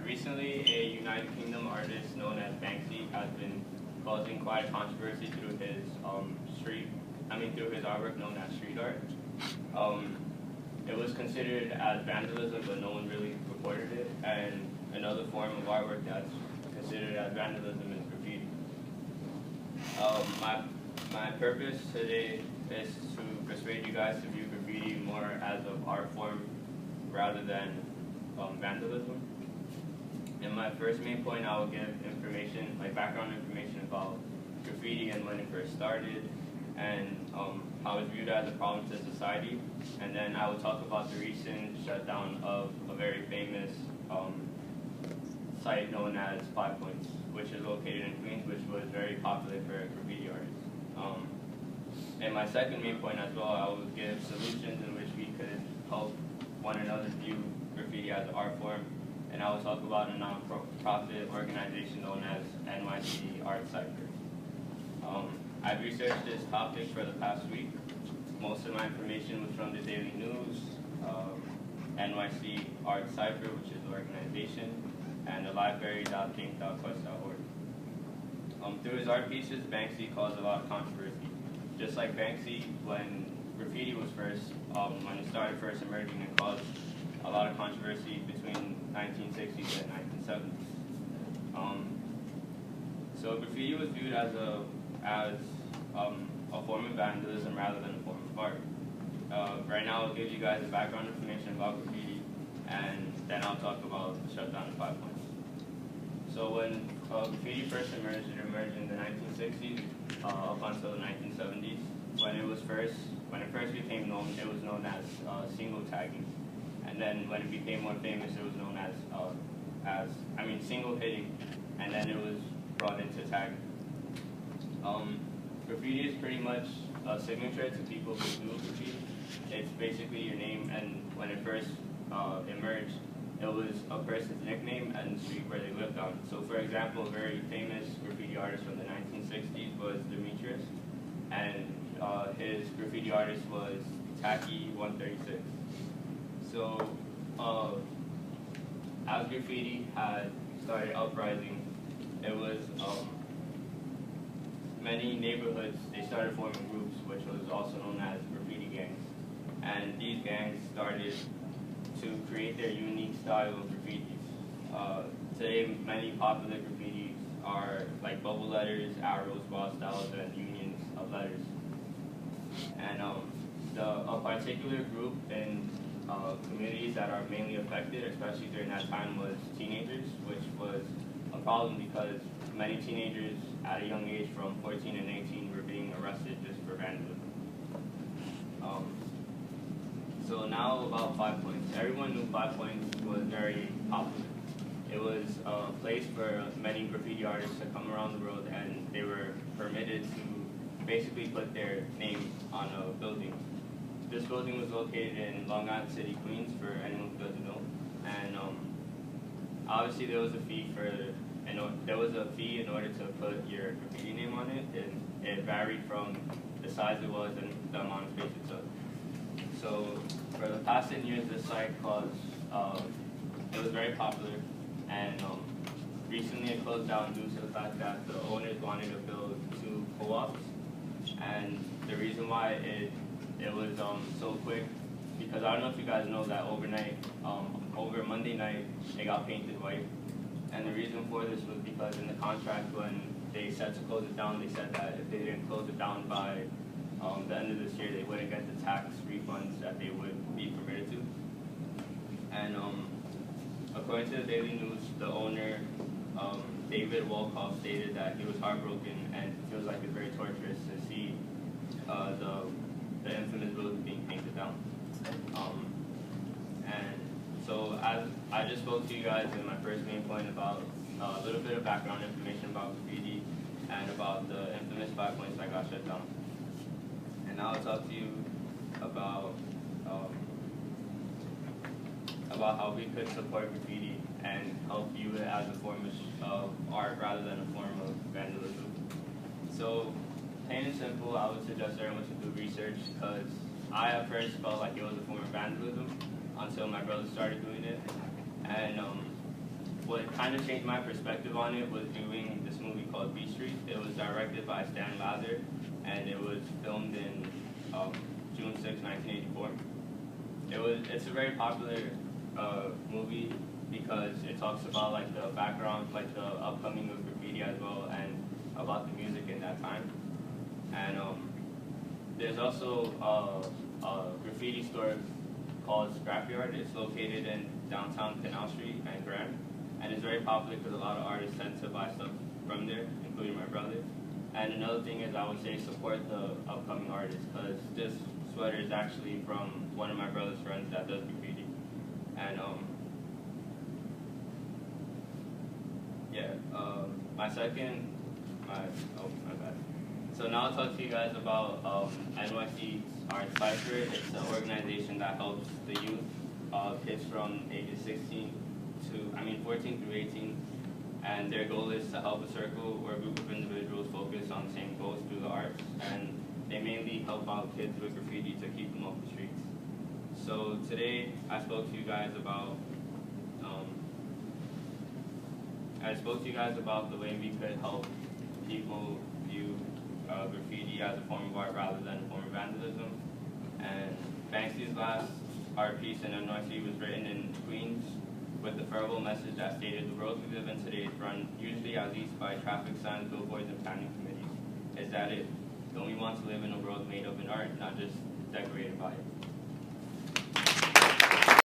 Recently, a United Kingdom artist known as Banksy has been causing quite a controversy through his through his artwork known as street art. Um, it was considered as vandalism, but no one really reported it. And another form of artwork that's considered as vandalism is graffiti. My purpose today is to persuade you guys to view graffiti more as an art form rather than vandalism. In my first main point, I will give information, like background information about graffiti and when it first started, and how it's viewed as a problem to society. And then I will talk about the recent shutdown of a very famous site known as 5 Points, which is located in Queens, which was very popular for graffiti artists. In my second main point as well, I will give solutions in which we could help one another view graffiti as an art form. And I will talk about a non-profit organization known as NYC Art Cypher. I've researched this topic for the past week. Most of my information was from the Daily News, NYC Art Cypher, which is the organization, and the library.think.quest.org. Through his art pieces, Banksy caused a lot of controversy. Just like Banksy, when graffiti was when it started first emerging, it caused a lot of controversy between 1960s and 1970s. So graffiti was viewed as a form of vandalism rather than a form of art. Right now, I'll give you guys the background information about graffiti, and then I'll talk about the shutdown of 5 Points. So when graffiti first emerged, it emerged in the 1960s up until the 1970s. When it first became known, it was known as single tagging. And then when it became more famous, it was known as single hitting, and then it was brought into tagging. Graffiti is pretty much a signature to people who do graffiti. It's basically your name, and when it first emerged, it was a person's nickname and the street where they lived on. So for example, a very famous graffiti artist from the 1960s was Demetrius, and his graffiti artist was Tacky 136. So, as graffiti had started uprising, it was many neighborhoods, they started forming groups, which was also known as graffiti gangs. And these gangs started to create their unique style of graffitis. Today, many popular graffitis are like bubble letters, arrows, boss styles, and unions of letters. And a particular group in communities that are mainly affected, especially during that time, was teenagers, which was a problem because many teenagers at a young age from 14 and 18 were being arrested just for vandalism. So now about 5 Points. Everyone knew 5 Points was very popular. It was a place for many graffiti artists to come around the world, and they were permitted to basically put their name on a building. This building was located in Long Island City, Queens, for anyone who doesn't know. And obviously there was a fee in order to put your graffiti name on it, and it varied from the size it was and the amount of space it took. So for the past 10 years, this site it was very popular, and recently it closed down due to the fact that the owners wanted to build 2 co-ops, and the reason why it was so quick, because I don't know if you guys know that over Monday night, it got painted white. And the reason for this was because in the contract, when they said to close it down, they said that if they didn't close it down by the end of this year, they wouldn't get the tax refunds that they would be permitted to. And according to the Daily News, the owner, David Wolkoff, stated that he was heartbroken and feels like it's very torturous to see the infamous building being painted down. And so as I just spoke to you guys in my first main point about a little bit of background information about graffiti and about the infamous 5 Points that got shut down. And now I'll talk to you about how we could support graffiti and help view it as a form of art rather than a form of vandalism. So, plain and simple, I would suggest everyone should do research, because I at first felt like it was a form of vandalism until my brother started doing it. And what kind of changed my perspective on it was doing this movie called Beat Street. It was directed by Stan Lather, and it was filmed in June 6, 1984. It's a very popular movie because it talks about like the background, like the upcoming of graffiti as well, and about the music in that time. And there's also a graffiti store called Scrapyard. It's located in downtown Canal Street and Grand, and it's very popular because a lot of artists tend to buy stuff from there, including my brother. And another thing is, I would say support the upcoming artists, because this sweater is actually from one of my brother's friends that does graffiti. And my bad. So now I'll talk to you guys about NYC Art Cipher. It's an organization that helps the youth, kids from ages 14 through 18. And their goal is to help a circle or a group of individuals focus on the same goals through the arts. And they mainly help out kids with graffiti to keep them off the streets. So today I spoke to you guys about the way we could help people view graffiti as a form of art rather than a form of vandalism. And Banksy's last art piece in NYC was written in Queens with the verbal message that stated, the world we live in today is run usually at least by traffic signs, billboards, and planning committees. Is that it? Don't we want to live in a world made of an art, not just decorated by it?